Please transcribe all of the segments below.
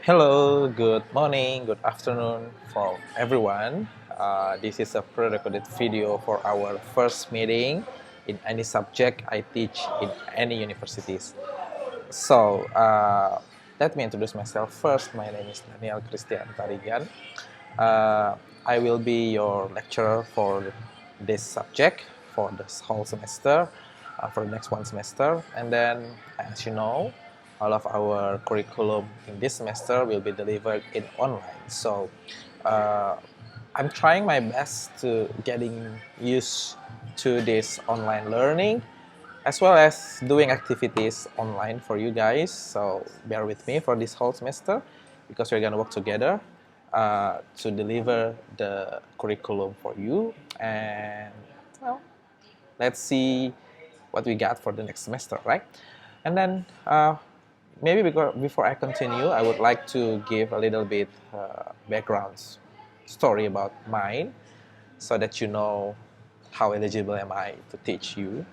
Hello, good morning, good afternoon for everyone. This is a pre-recorded video for our first meeting in any subject I teach in any universities. So, let me introduce myself first. My name is Daniel Christian Tarigan. Uh, I will be your lecturer for this subject for this whole semester, for the next one semester. And then, as you know, all of our curriculum in this semester will be delivered in online. So, uh, I'm trying my best to getting used to this online learning as well as doing activities online for you guys. So bear with me for this whole semester because we're gonna work together to deliver the curriculum for you. And well, let's see what we got for the next semester, right? And then maybe before I continue, I would like to give a little bit background story about mine so that you know how eligible am I to teach you.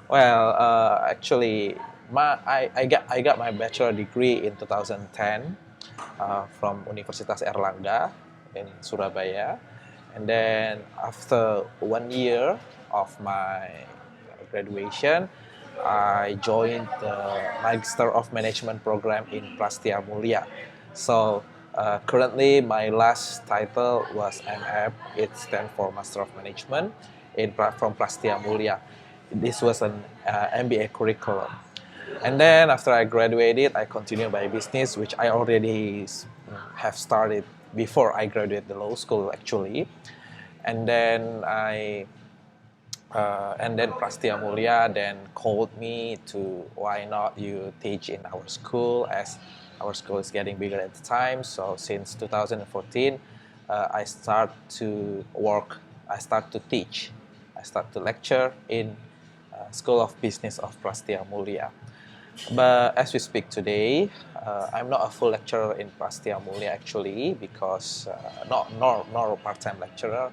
Well, actually, I got my bachelor degree in 2010 from Universitas Erlangga in Surabaya, and then after 1 year of my graduation, I joined the Magister of Management program in Prastia Mulia. So currently, my last title was MF. It stands for Master of Management from Prastia Mulia. This was an MBA curriculum. And then after I graduated, I continued my business, which I already have started before I graduated the law school actually. And then Prastia Mulia then called me to why not you teach in our school, as our school is getting bigger at the time. So since 2014, I start to work, I start to teach, I start to lecture in School of Business of Prastia Mulia. But as we speak today, I'm not a full lecturer in Prastia Mulia actually because not nor part-time lecturer.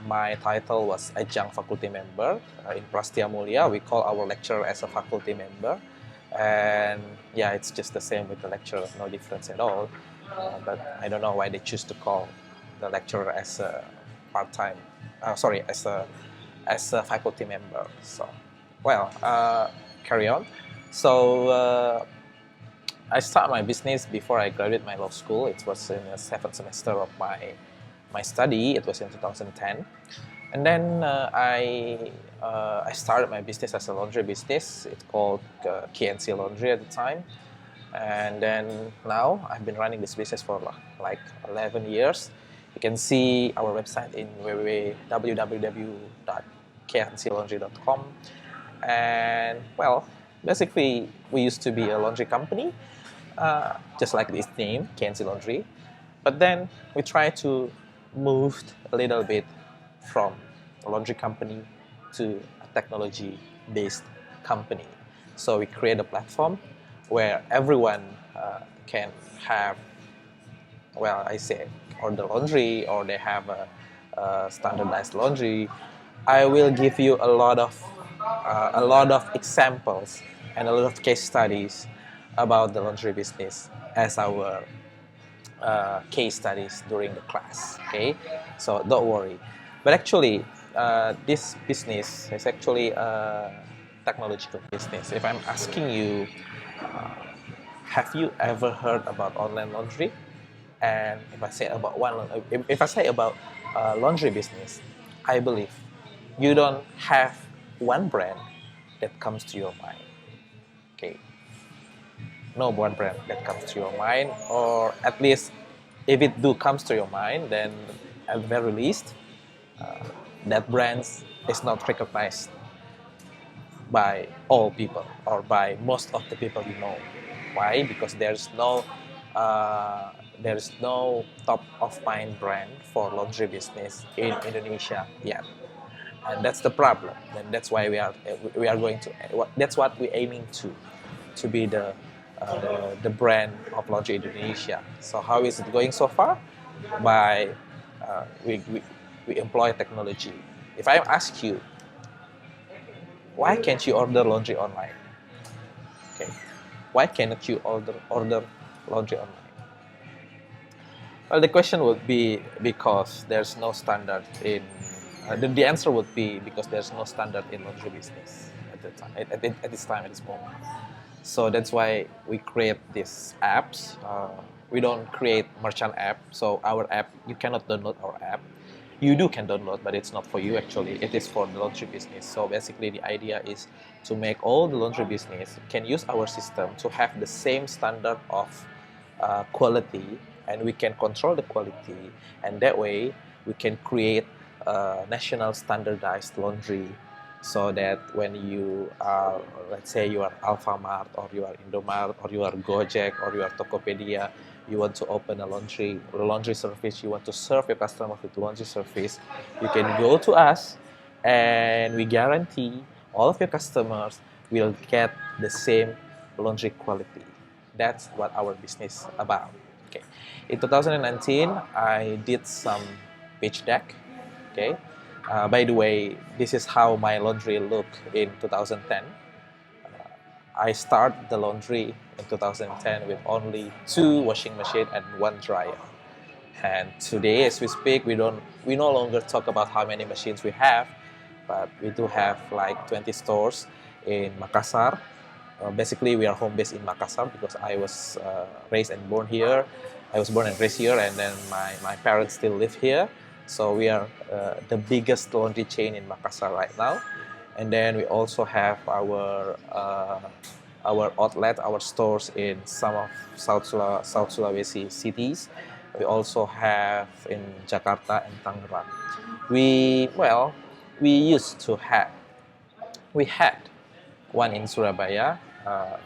My title was adjunct faculty member in Prastia Mulia. We call our lecturer as a faculty member, and yeah, it's just the same with the lecturer, no difference at all. But I don't know why they choose to call the lecturer as a part-time, sorry, as a faculty member. So, well, carry on. So I started my business before I graduated my law school. It was in the seventh semester of my study. It was in 2010, and then I started my business as a laundry business. It's called KNC Laundry at the time, and then now I've been running this business for like 11 years. You can see our website in www.knclaundry.com. And well, basically, we used to be a laundry company, just like this name, KNC Laundry. But then we try to move a little bit from a laundry company to a technology-based company. So we create a platform where everyone can have, well, I say, order laundry or they have a standardized laundry. I will give you a lot of examples and a lot of case studies about the laundry business as our case studies during the class. Okay, so don't worry. But actually, this business is actually a technological business. If I'm asking you, have you ever heard about online laundry? And if I say about if I say about laundry business, I believe you don't have one brand that comes to your mind. Okay, no one brand that comes to your mind, or at least if it do comes to your mind, then at the very least, that brand is not recognized by all people or by most of the people you know. Why? Because there's no top of mind brand for laundry business in Indonesia yet, and that's the problem. And that's why we are going to, that's what we're aiming to be the brand of laundry Indonesia. So how is it going so far? By we employ technology. If I ask you, why can't you order laundry online? Okay, Why cannot you order laundry online? Well, the question would be because there's no standard in. The answer would be because there's no standard in laundry business at the time, at this time, at this moment. So that's why we create these apps. We don't create merchant app. So our app, you cannot download our app. You can download, but it's not for you actually. It is for the laundry business. So basically the idea is to make all the laundry business can use our system to have the same standard of quality, and we can control the quality, and that way we can create a national standardized laundry, so that when you are, let's say you are Alfamart or you are Indomart or you are Gojek or you are Tokopedia, you want to open a laundry service, you want to serve your customer with laundry service, you can go to us, and we guarantee all of your customers will get the same laundry quality. That's what our business about. Okay. In 2019, I did some pitch deck. Okay. By the way, this is how my laundry looked in 2010. I started the laundry in 2010 with only 2 washing machines and 1 dryer. And today, as we speak, we no longer talk about how many machines we have, but we do have like 20 stores in Makassar. Basically, we are home based in Makassar because I was raised and born here. I was born and raised here, and then my parents still live here. So we are the biggest laundry chain in Makassar right now. And then we also have our outlet, our stores in some of South Sulawesi cities. We also have in Jakarta and Tangerang. We had one in Surabaya,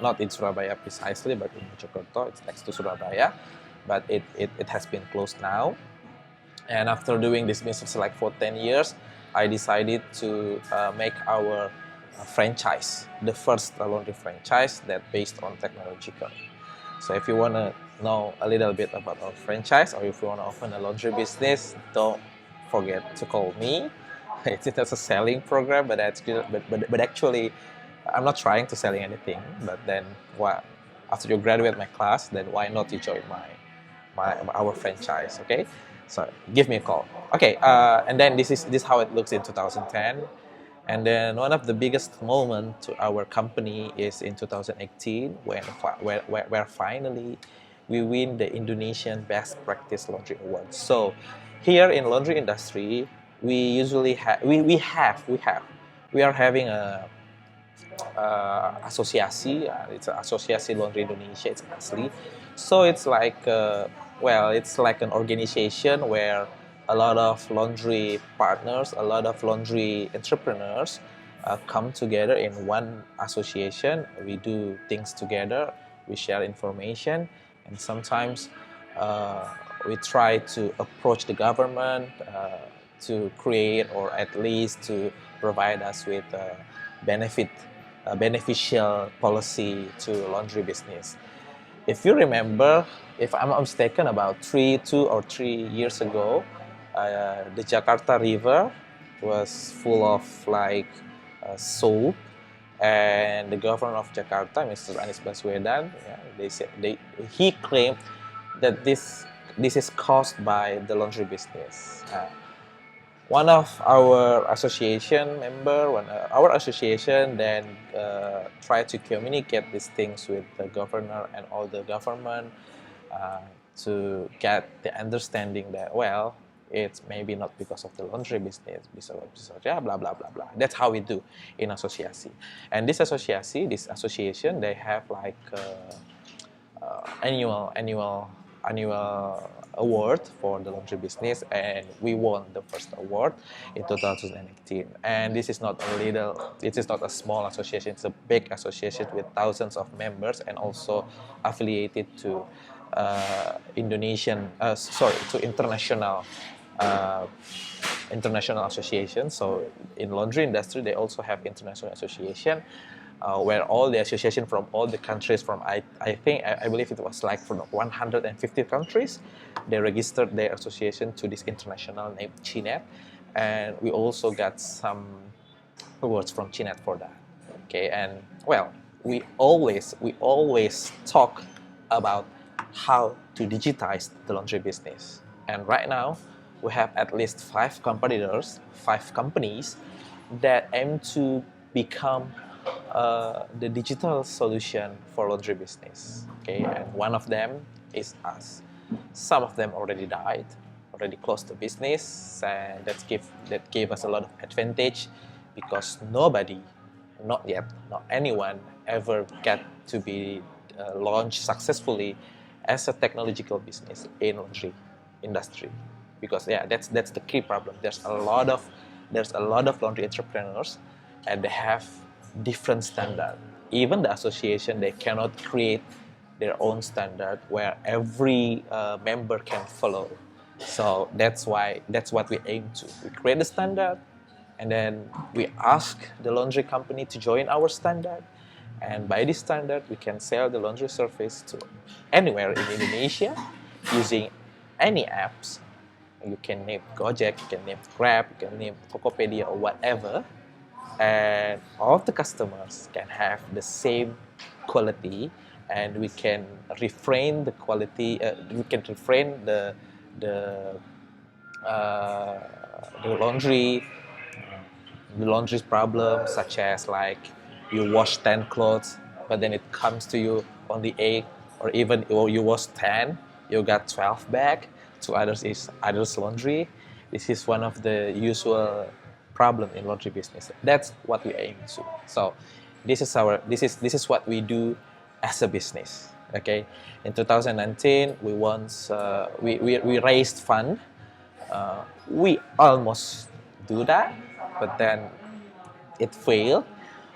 not in Surabaya precisely, but in Mojokerto. It's next to Surabaya, but it has been closed now. And after doing this business like for 10 years, I decided to make our franchise, the first laundry franchise that based on technological. So if you want to know a little bit about our franchise, or if you want to open a laundry business, don't forget to call me. It's a selling program, but actually, I'm not trying to selling anything. But then, after you graduate my class, then why not you join our franchise? Okay, so give me a call. Okay, and then this is how it looks in 2010. And then one of the biggest moments to our company is in 2018 where finally we win the Indonesian Best Practice Laundry Award. So here in laundry industry, we usually we are having a asosiasi. It's an Asosiasi Laundry Indonesia. It's asli. So it's like it's like an organization where a lot of laundry partners, a lot of laundry entrepreneurs come together in one association. We do things together, we share information, and sometimes we try to approach the government to create, or at least to provide us with beneficial policy to laundry business. If you remember, if I'm not mistaken, about 2 or 3 years ago, the Jakarta River was full of soap, and the governor of Jakarta, Mr. Anies Baswedan, he claimed that this is caused by the laundry business. One of our association then tried to communicate these things with the governor and all the government to get the understanding that, well, it's maybe not because of the laundry business, blah, blah, blah, blah, blah. That's how we do in association. And this association, they have annual award for the laundry business, and we won the first award in 2018. And this is not a small association, it's a big association with thousands of members, and also affiliated to international association. So in laundry industry, they also have international association, where all the association from all the countries from I believe it was from 150 countries, they registered their association to this international named CHINET, and we also got some awards from CHINET for that. Okay, and we always talk about how to digitize the laundry business. And right now, we have at least 5 competitors, 5 companies that aim to become the digital solution for laundry business. Okay, and one of them is us. Some of them already died, already closed the business, and that gave us a lot of advantage because nobody, not yet, not anyone ever get to be launched successfully as a technological business in laundry industry. Because yeah, that's the key problem. There's a lot of laundry entrepreneurs, and they have different standard. Even the association, they cannot create their own standard where every member can follow. So that's what we aim to. We create the standard, and then we ask the laundry company to join our standard. And by this standard, we can sell the laundry service to anywhere in Indonesia using any apps. You can name Gojek, you can name Grab, you can name Tokopedia or whatever. And all of the customers can have the same quality, and we can refrain the quality. We can refrain the uh, the laundry the laundry problem, such as like you wash 10 clothes, but then it comes to you only 8, or even you wash 10, you got 12 back. To others is others laundry. This is one of the usual problem in laundry business. That's what we aim to. So this is what we do as a business. Okay, in 2019 we raised fund. We almost do that, but then it failed.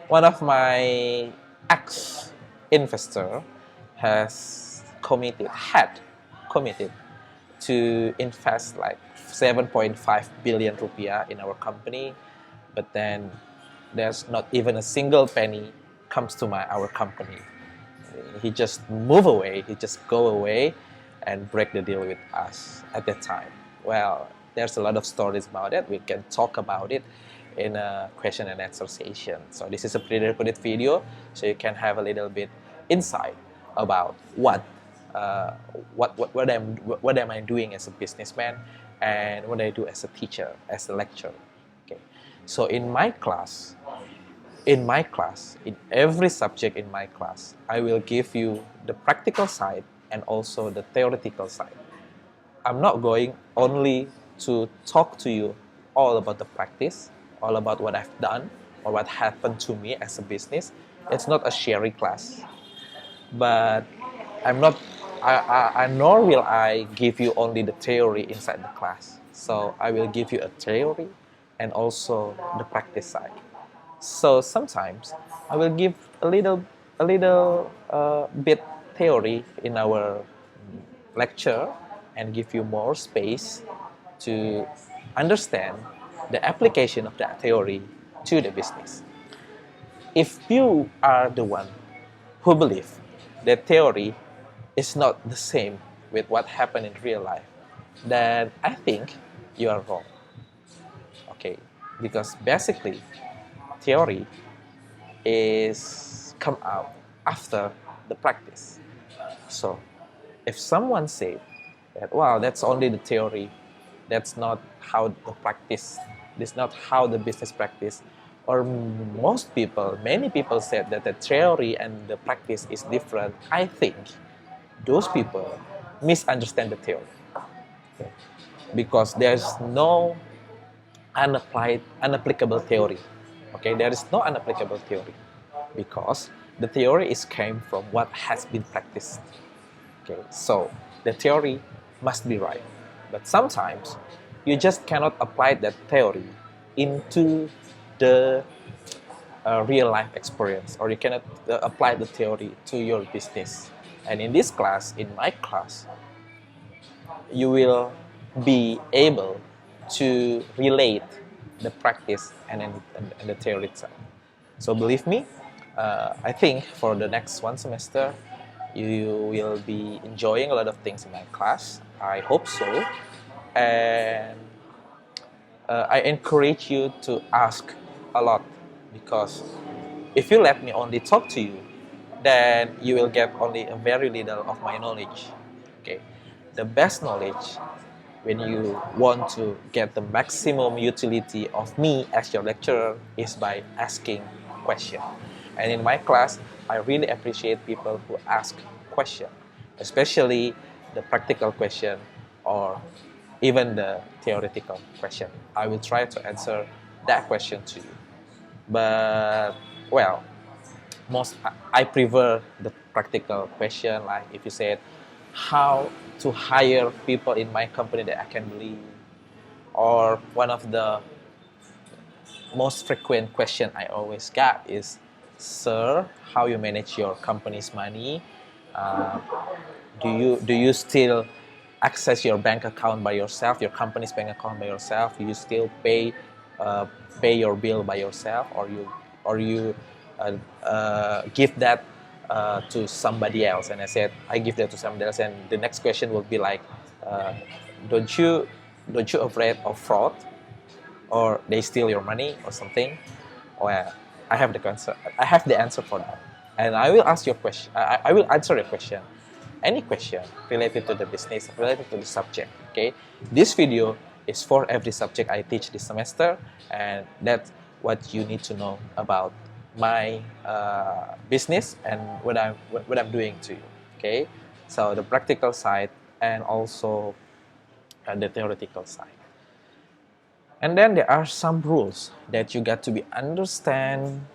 One of my ex-investor had committed to invest like 7.5 billion rupiah in our company, but then there's not even a single penny comes to our company. He just move away, he just go away and break the deal with us at that time. Well, there's a lot of stories about it. We can talk about it in a question and answer session. So this is a pre-recorded video, so you can have a little bit insight about what am I doing as a businessman and what I do as a teacher, as a lecturer. Okay. So in every subject in my class, I will give you the practical side and also the theoretical side. I'm not going only to talk to you all about the practice, all about what I've done or what happened to me as a business. It's not a sharing class, but nor will I give you only the theory inside the class. So I will give you a theory and also the practice side. So sometimes I will give a little bit theory in our lecture and give you more space to understand the application of that theory to the business. If you are the one who believe that theory is not the same with what happened in real life, then I think you are wrong. Okay, because basically theory is come out after the practice. So if someone say that, wow, that's only the theory, that's not how the practice, that's not how the business practice, or many people said that the theory and the practice is different, I think those people misunderstand the theory. Okay? Because there's no unapplicable theory. Okay, there is no unapplicable theory because the theory is came from what has been practiced. Okay, so the theory must be right, but sometimes you just cannot apply that theory into the real life experience, or you cannot apply the theory to your business. And in this class, in my class, you will be able to relate the practice and the theory itself. So believe me, I think for the next one semester, you will be enjoying a lot of things in my class. I hope so. And I encourage you to ask a lot, because if you let me only talk to you, then you will get only a very little of my knowledge. Okay, the best knowledge when you want to get the maximum utility of me as your lecturer is by asking questions. And in my class, I really appreciate people who ask questions, especially the practical question or even the theoretical question. I will try to answer that question to you. But well, most I prefer the practical question, like if you said how to hire people in my company that I can believe, or one of the most frequent question I always got is, sir, how you manage your company's money? uh, do you still access your bank account by yourself, your company's bank account by yourself? Do you still uh, pay your bill by yourself, or you give that to somebody else? And I said I give that to somebody else. And the next question will be like, uh, don't you afraid of fraud, or they steal your money or something? Well, I have the answer. I have the answer for that, and I will ask your question. I will answer your question, any question related to the business, related to the subject. Okay, this video is for every subject I teach this semester, and that's what you need to know about my business and what I'm doing to you. Okay, so the practical side and also the theoretical side. And then there are some rules that you got to be understand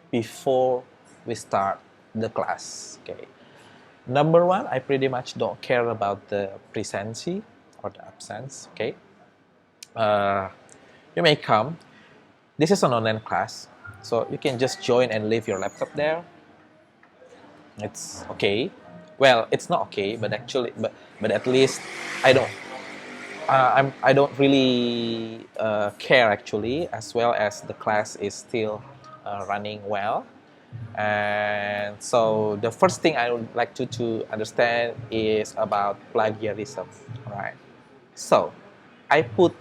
before we start the class. Okay. Number one, I pretty much don't care about the presency or the absence. Okay. Uh, you may come. This is an online class, so you can just join and leave your laptop there. It's okay. Well, it's not okay, but actually, but at least I don't I don't really care actually, as well as the class is still running well. And so the first thing I would like to understand is about plagiarism. All right. So I put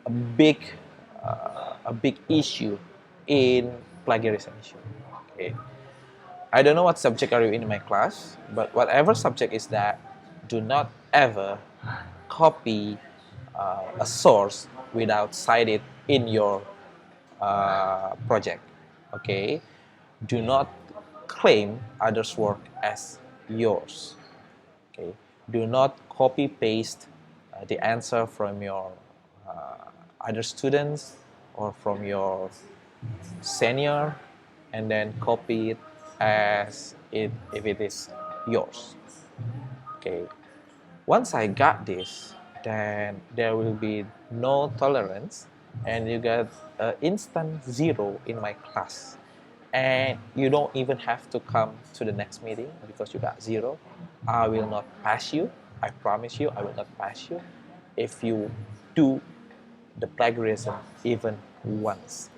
a big issue in plagiarism issue. Okay. I don't know what subject are you in my class, but whatever subject is that, do not ever copy a source without cite it in your project. Okay, do not claim others' work as yours. Okay, do not copy paste the answer from your other students or from your senior and then copy it as if it is yours. Okay, once I got this, then there will be no tolerance, and you get instant zero in my class. And you don't even have to come to the next meeting because you got zero. I will not pass you. I promise you, I will not pass you if you do the plagiarism even once.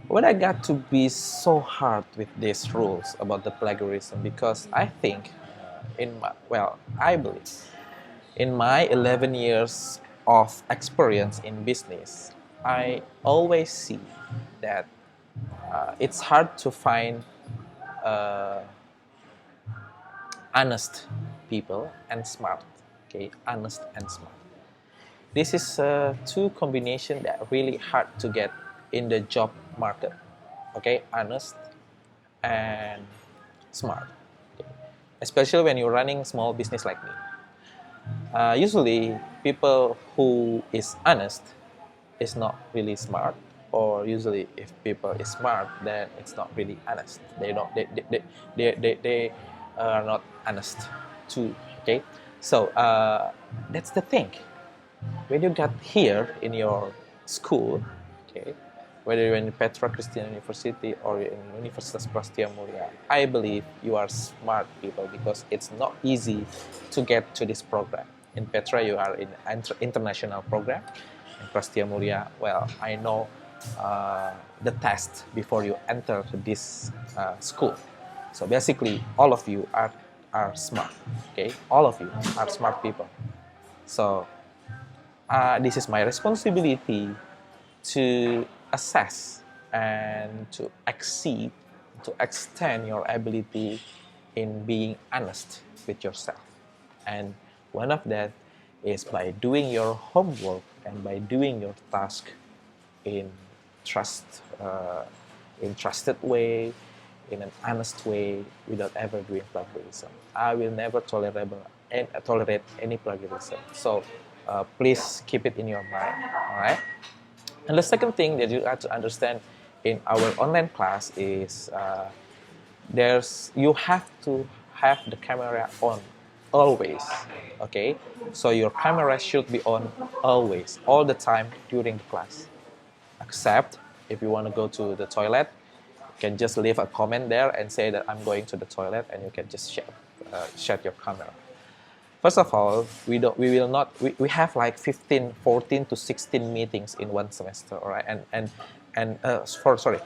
When I got to be so hard with these rules about the plagiarism, because I think, I believe in my 11 years of experience in business, I always see that it's hard to find uh, honest people and smart. Okay, honest and smart. This is two combination that really hard to get in the job market. Okay, honest and smart. Okay. Especially when you're running small business like me. Usually, people who is honest is not really smart, or usually if people is smart, then it's not really honest. They don't they are not honest too. Okay, so that's the thing. When you got here in your school, okay, whether you're in Petra Christian University or in Universitas Prastia Mulia, I believe you are smart people, because it's not easy to get to this program. In Petra, you are in international program. In Prastia Mulia, well, I know the test before you enter this school. So basically, all of you are smart. Okay, all of you are smart people. So this is my responsibility to assess and to exceed to extend your ability in being honest with yourself. And one of that is by doing your homework and by doing your task in trust, in trusted way, in an honest way, without ever doing plagiarism. I will never tolerate any plagiarism. So please keep it in your mind. All right. And the second thing that you have to understand in our online class is you have to have the camera on always. Okay, so your camera should be on always, all the time during the class. Except if you want to go to the toilet, you can just leave a comment there and say that I'm going to the toilet, and you can just shut your camera. First of all, we have like 15, 14 to 16 meetings in one semester, all right? Sorry,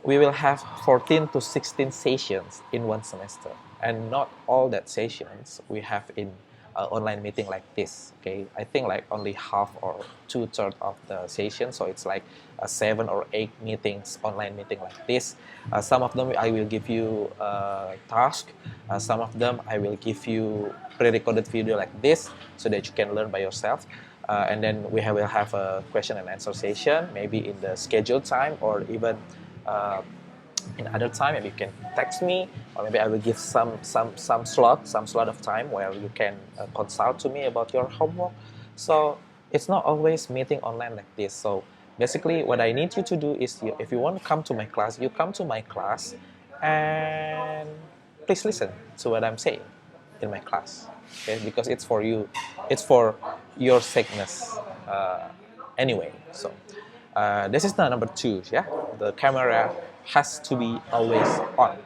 we will have 14 to 16 sessions in one semester, and not all that sessions we have in online meeting like this. Okay, I think like only half or 2/3 of the session, so it's like 7 or 8 meetings, online meeting like this. Some of them I will give you a task, some of them I will give you pre-recorded video like this so that you can learn by yourself. And then will have a question and answer session, maybe in the scheduled time, or even in other time. Maybe you can text me, or maybe I will give some slot of time where you can consult to me about your homework. So it's not always meeting online like this. So basically what I need you to do is, if you want to come to my class, you come to my class and please listen to what I'm saying in my class, okay? Because it's for you, it's for your sickness anyway. So this is the number 2, yeah? The camera has to be always on.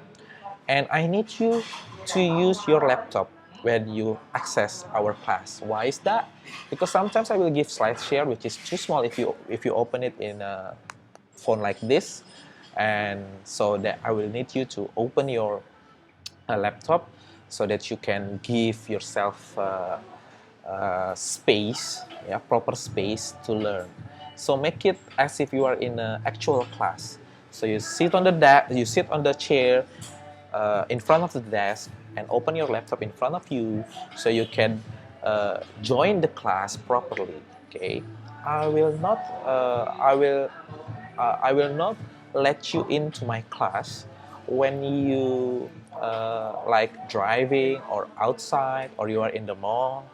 And I need you to use your laptop when you access our class. Why is that? Because sometimes I will give slide share, which is too small if you open it in a phone like this. And so that I will need you to open your laptop so that you can give yourself space, yeah, proper space to learn. So make it as if you are in an actual class. So you sit on the chair in front of the desk and open your laptop in front of you so you can join the class properly. Okay, I will not let you into my class when you like driving or outside, or you are in the mall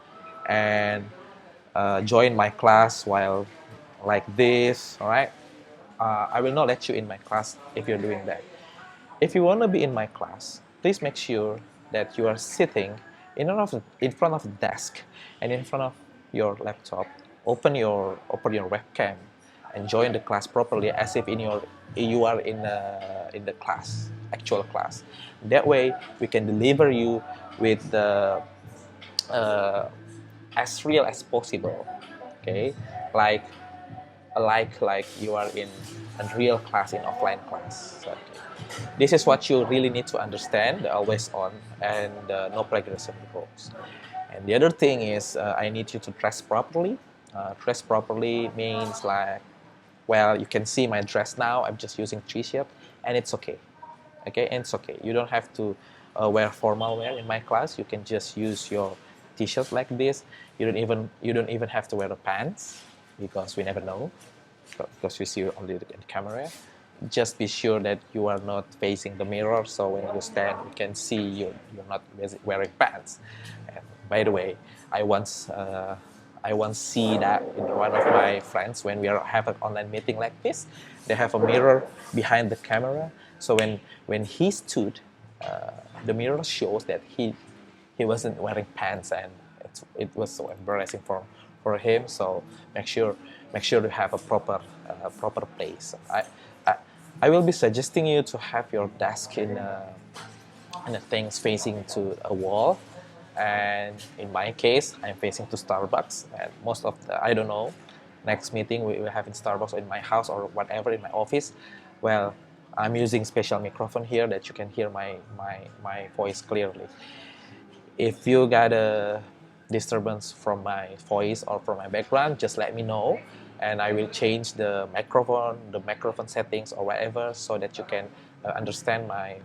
and join my class while like this. All right, I will not let you in my class if you're doing that. If you want to be in my class, please make sure that you are sitting in front of the desk and in front of your laptop. Open your webcam and join the class properly, as if you are in the class, actual class. That way, we can deliver you with the as real as possible. Okay, like you are in a real class, in offline class. Okay. This is what you really need to understand: the always on and no plagiarism rules. And the other thing is, I need you to dress properly. Dress properly means like, well, you can see my dress now. I'm just using t-shirt, and it's okay. Okay, and it's okay. You don't have to wear formal wear in my class. You can just use your t-shirt like this. You don't even have to wear the pants, because we never know, because we see you only in the camera. Just be sure that you are not facing the mirror, so when you stand, you can see you're not wearing pants. And by the way, I once see that in one of my friends, when we have an online meeting like this, they have a mirror behind the camera. So when he stood, the mirror shows that he wasn't wearing pants, and it was so embarrassing for him. So make sure to have a proper place. I will be suggesting you to have your desk in a things facing to a wall, and in my case, I'm facing to Starbucks. And most of the, I don't know, next meeting we will have in Starbucks or in my house or whatever, in my office. Well, I'm using special microphone here that you can hear my voice clearly. If you got a disturbance from my voice or from my background, just let me know, and I will change the microphone settings or whatever, so that you can understand my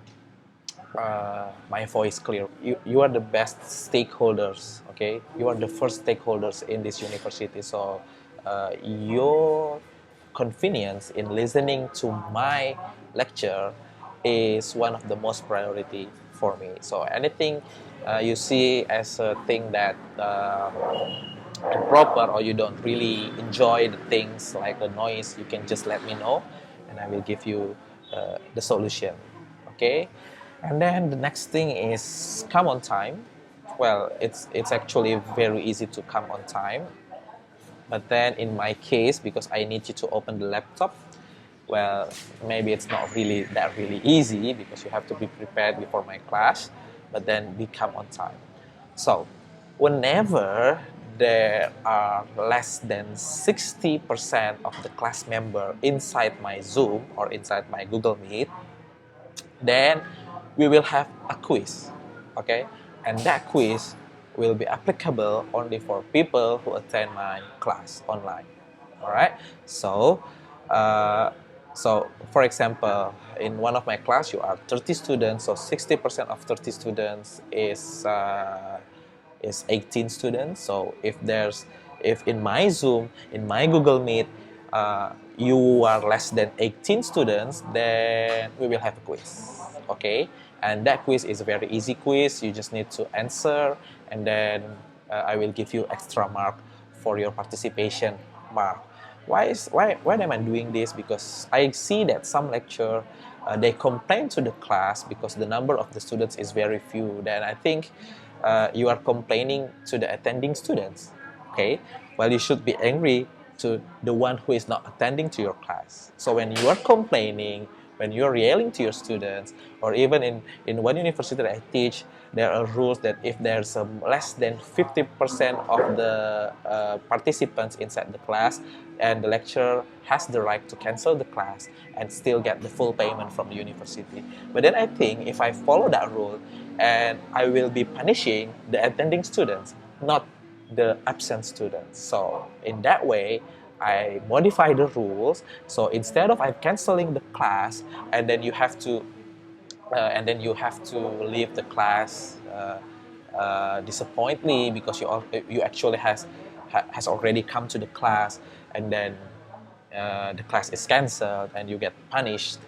voice clear. You are the best stakeholders, okay? You are the first stakeholders in this university, so your convenience in listening to my lecture is one of the most priority for me. So anything you see as a thing that improper, or you don't really enjoy the things like the noise, you can just let me know and I will give you the solution, okay? And then the next thing is come on time. Well, it's actually very easy to come on time, but then in my case, because I need you to open the laptop, well, maybe it's not really that really easy because you have to be prepared before my class, but then we come on time. So whenever there are less than 60% of the class member inside my Zoom or inside my Google Meet, then we will have a quiz, okay? And that quiz will be applicable only for people who attend my class online, all right? So, for example, in one of my class, you are 30 students, so 60% of 30 students is 18 students. So if in my Zoom, in my Google Meet, you are less than 18 students, then we will have a quiz, okay? And that quiz is a very easy quiz. You just need to answer, and then I will give you extra mark for your participation mark. Why am I doing this? Because I see that some lecture they complain to the class because the number of the students is very few. Then I think you are complaining to the attending students, okay? Well, you should be angry to the one who is not attending to your class. So when you are complaining, when you're yelling to your students, or even in one university that I teach, there are rules that if there's less than 50% of the participants inside the class, and the lecturer has the right to cancel the class and still get the full payment from the university. But then I think if I follow that rule, and I will be punishing the attending students, not the absent students. So in that way, I modify the rules. So instead of I canceling the class and then you have to leave the class disappointedly because you actually has already come to the class, and then the class is cancelled and you get punished,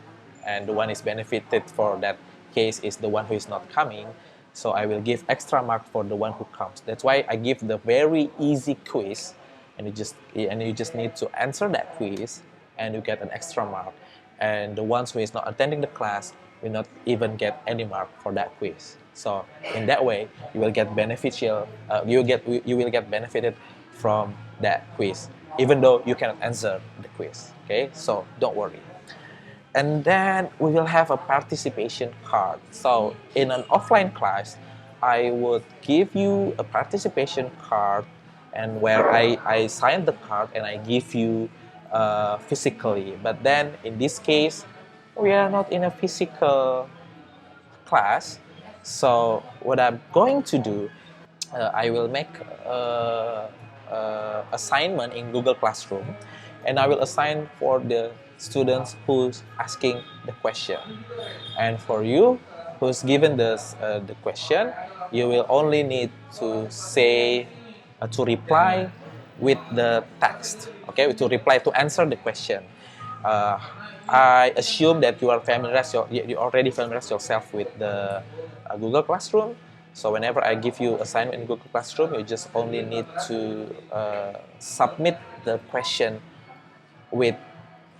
and the one is benefited for that case is the one who is not coming. So I will give extra mark for the one who comes. That's why I give the very easy quiz, and you just need to answer that quiz and you get an extra mark. And the ones who is not attending the class will not even get any mark for that quiz. So in that way, you will get you will get benefited from that quiz, even though you cannot answer the quiz. Okay, so don't worry. And then we will have a participation card. So in an offline class, I would give you a participation card, and where I sign the card and I give you physically. But then in this case, we are not in a physical class. So what I'm going to do, I will make assignment in Google Classroom, and I will assign for the students who's asking the question. And for you who's given the question, you will only need to say to reply with the text, okay, to reply to answer the question. I assume that you already familiarized yourself with the Google Classroom. So whenever I give you assignment in Google Classroom, you just only need to submit the question with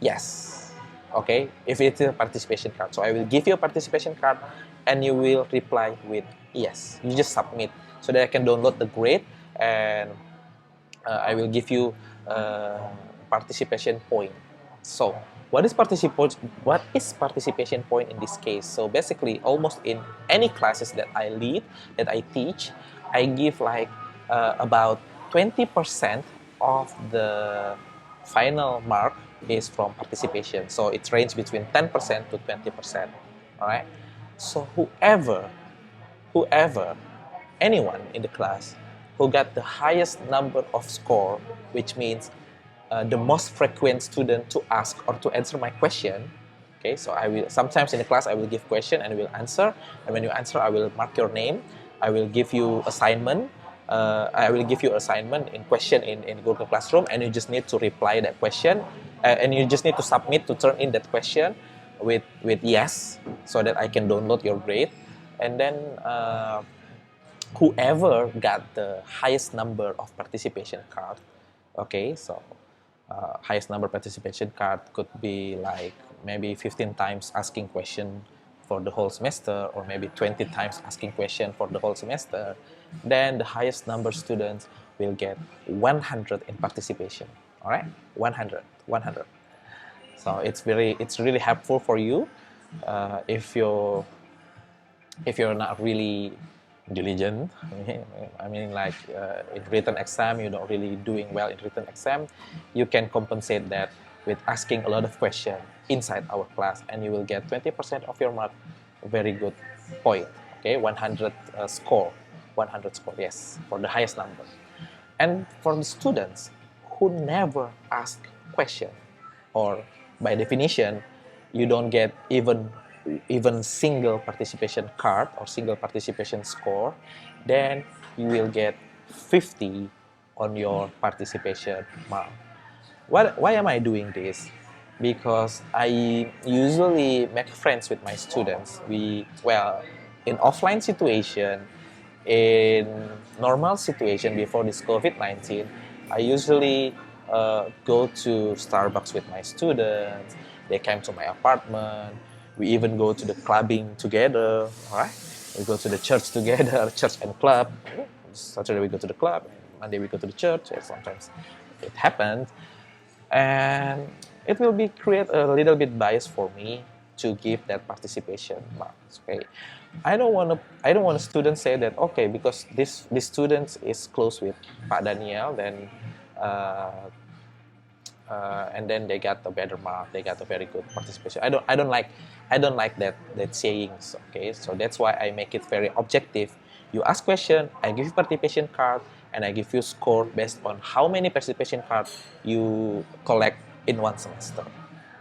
yes, okay, if it's a participation card. So I will give you a participation card and you will reply with yes. You just submit so that I can download the grade, and I will give you participation point. So what is participation point in this case? So basically, almost in any classes that I lead, that I teach, I give like about 20% of the final mark is from participation. So it ranges between 10% to 20%. All right. So anyone in the class who got the highest number of score, which means the most frequent student to ask or to answer my question, Okay, so I will sometimes in the class I will give question and will answer, and when you answer I will mark your name. I will give you assignment. I will give you assignment in question in Google Classroom, and you just need to reply that question, and you just need to submit to turn in that question with yes, so that I can download your grade, and then whoever got the highest number of participation card. Okay, so highest number participation card could be like maybe 15 times asking question for the whole semester, or maybe 20 times asking question for the whole semester. Then the highest number students will get 100 in participation. All right, 100. So it's really helpful for you if you're not really diligent. I mean, like in written exam, you're not really doing well in written exam, you can compensate that with asking a lot of questions inside our class, and you will get 20% of your mark. Very good point. Okay, 100 score, 100 score, yes, for the highest number. And for the students who never ask question, or by definition, you don't get even single participation card or single participation score, then you will get 50 on your participation mark. Why am I doing this? Because I usually make friends with my students. In offline situation, in normal situation before this COVID-19, I usually go to Starbucks with my students. They came to my apartment. We even go to the clubbing together. All right, we go to the church together, church and club. Saturday we go to the club, Monday we go to the church. Sometimes it happens, and it will be create a little bit bias for me to give that participation marks. Okay, I don't want a student say that, okay, because this student is close with Pak Daniel, then and then they got a better mark, they got a very good participation. I don't like that sayings. Okay, so that's why I make it very objective. You ask question, I give you participation card, and I give you score based on how many participation cards you collect in one semester.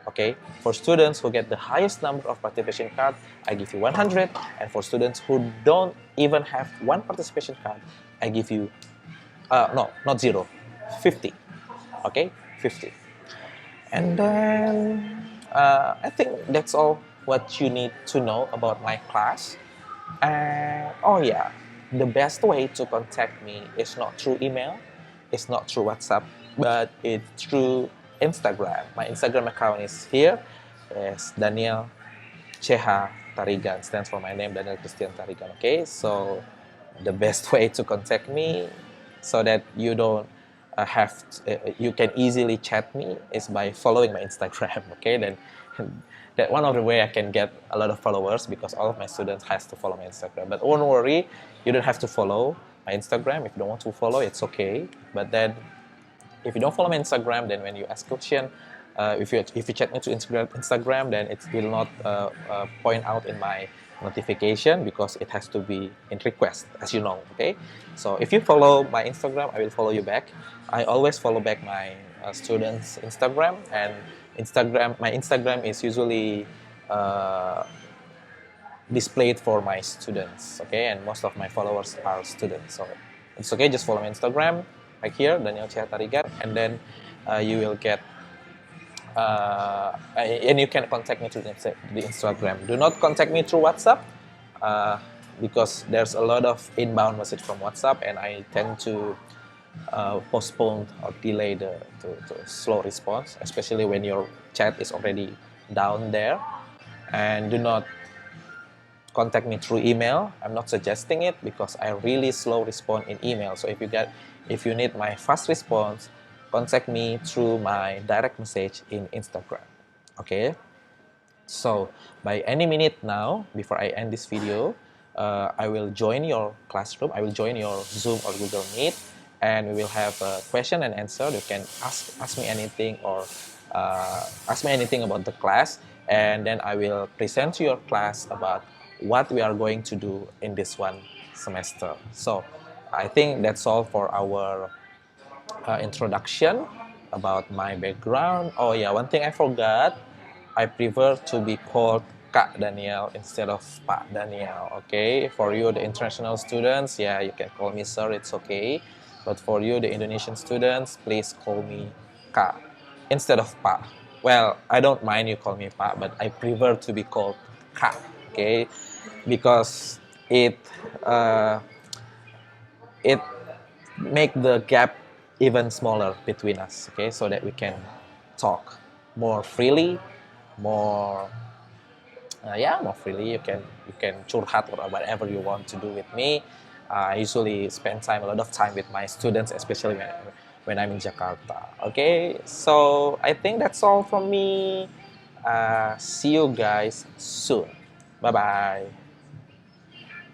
Okay, for students who get the highest number of participation cards, I give you 100, and for students who don't even have one participation card, I give you no, not 0, 50. Okay, 50. And then I think that's all what you need to know about my class. And oh yeah, the best way to contact me is not through email, it's not through WhatsApp, but it's through Instagram. My Instagram account is here. It's Daniel CH Tarigan, stands for my name, Daniel Christian Tarigan. Okay, so the best way to contact me, so that you don't you can easily chat me, is by following my Instagram. Okay, then that one of the way I can get a lot of followers, because all of my students has to follow my Instagram. But don't worry, you don't have to follow my Instagram. If you don't want to follow, it's okay. But then if you don't follow my Instagram, then when you ask question, if you chat me to Instagram, then it will not point out in my notification, because it has to be in request, as you know. Okay, so if you follow my Instagram, I will follow you back. I always follow back my students' Instagram, and my Instagram is usually displayed for my students. Okay, and most of my followers are students, so it's okay. Just follow my Instagram right here, Daniel CH Tarigan, and then you will get and you can contact me through the Instagram. Do not contact me through WhatsApp, because there's a lot of inbound message from WhatsApp, and I tend to postpone or delay the slow response, especially when your chat is already down there. And do not contact me through email. I'm not suggesting it, because I really slow respond in email. So if you need my fast response, contact me through my direct message in Instagram. Okay, so by any minute now, before I end this video, I will join your classroom, I will join your Zoom or Google Meet, and we will have a question and answer. You can ask me anything, or ask me anything about the class, and then I will present to your class about what we are going to do in this one semester. So I think that's all for our introduction about my background. Oh yeah, one thing I forgot, I prefer to be called Kak Daniel instead of Pak Daniel. Okay, for you, the international students, yeah, you can call me sir, it's okay. But for you, the Indonesian students, please call me Kak instead of Pak. Well, I don't mind you call me Pak, but I prefer to be called Kak. Okay, because uh, it make the gap even smaller between us. Okay, so that we can talk more freely, more yeah, more freely. You can curhat or whatever you want to do with me. I usually spend a lot of time with my students, especially when I'm in Jakarta. Okay, so I think that's all from me. See you guys soon. Bye bye.